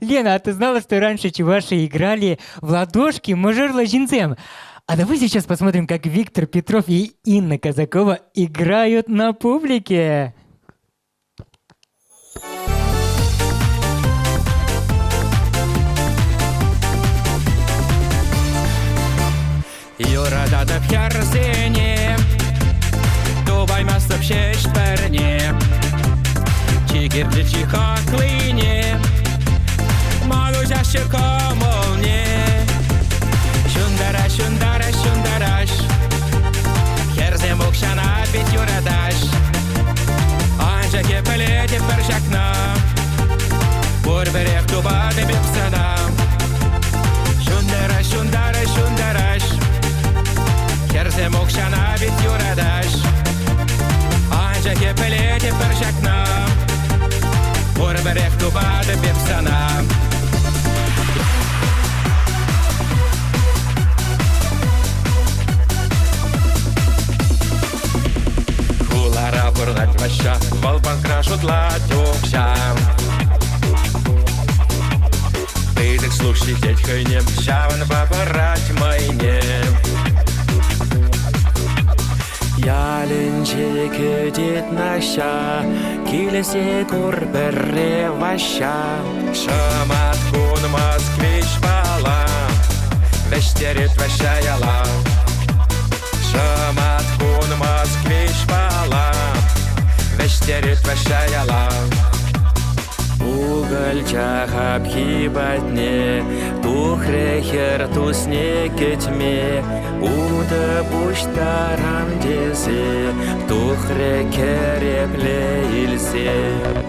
Лена, а ты знала, что раньше чуваши играли в ладошки мажор лажинцем? А давай сейчас посмотрим, как Виктор Петров и Инна Казакова играют на публике. Юрада да пьярзене, Дубай масып шешперне, Чигирди чихаклыне, Малузящи комолне, Шундараш, шундараш, шундараш, Херзе мукшана бит юрадаш, Анжа кепелети першакна, Бурберех тубады бипсана, Шундараш, шундараш, шундараш, Херзе мукшана бит юрадаш, Анжа кепелети першакна, Бурберех тубады бипсана. Хулара бурнать ваща, Волпан крашут латюкся. Ты так слушай, деть хайнем, Щаван папарать майнем. Ялинчик идет наща, Килесе курбере ваща. Шамат кун москвич пала, Вещерит ваща яла. Шамат кун москвич пала, Вещерит ваща яла. Уголь чахап хибатне, Тухрехер тусне кетьме, Уда буштарам дезе, Тухре керепле ильзе.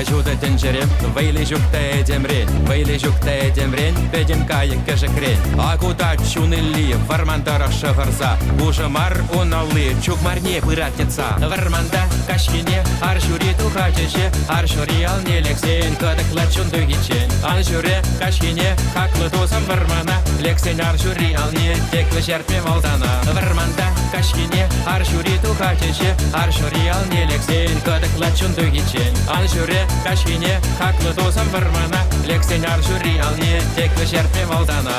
Жуда тенджерем, вейли жукте демрень, вейли жукте демрень, бедем каек кешекрень. Акута чунели, вармандарах шахарза, Ужамар уналы, чукмарне пыратница. Варманда кашкине, аржури тухачеше, аржури алне лексен, кадакла чундугичен. Анжуре кашкине, хаклы досам вармана, лексен аржури алне, теклы жертве валдана. Варманда кашкине, аржури тухачеше, аржури алне лексен, кадакла чундугичен. Анжуре кашкине, хаклы досам вармана, лексен аржури алне, теклы жертве валдана.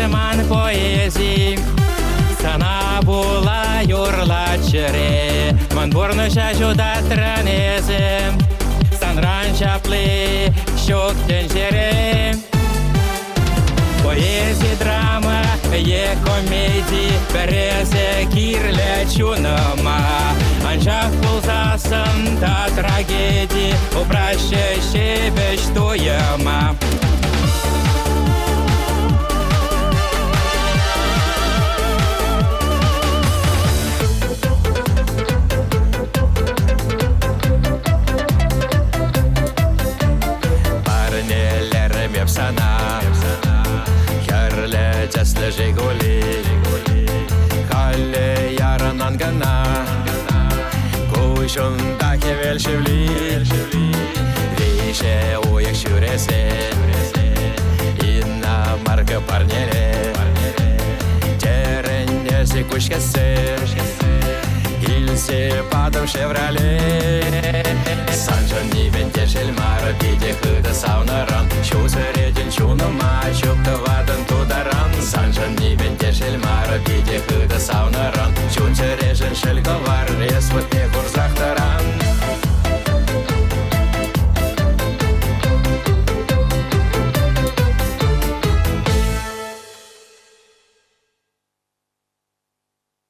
Ман поэзии, Сана була юрлачере, Ман бурнуша жуда транезе, Сан ранчапле, щок тенжере. Поэзия, драма, комедии, Березе кирле чунама, Анжах пулзасан та трагедии, Упраще щебе штуема. Sana, Херле тесле жигули, Халле яранан гана, Кушун дахе велшевли, Више уек шуресе, Инна марка парнере, Тереннесе кушкесе, Илсе падам шевроле, Санжан нивен тешель мара, Биде хыда саунаран, Шузереден чуном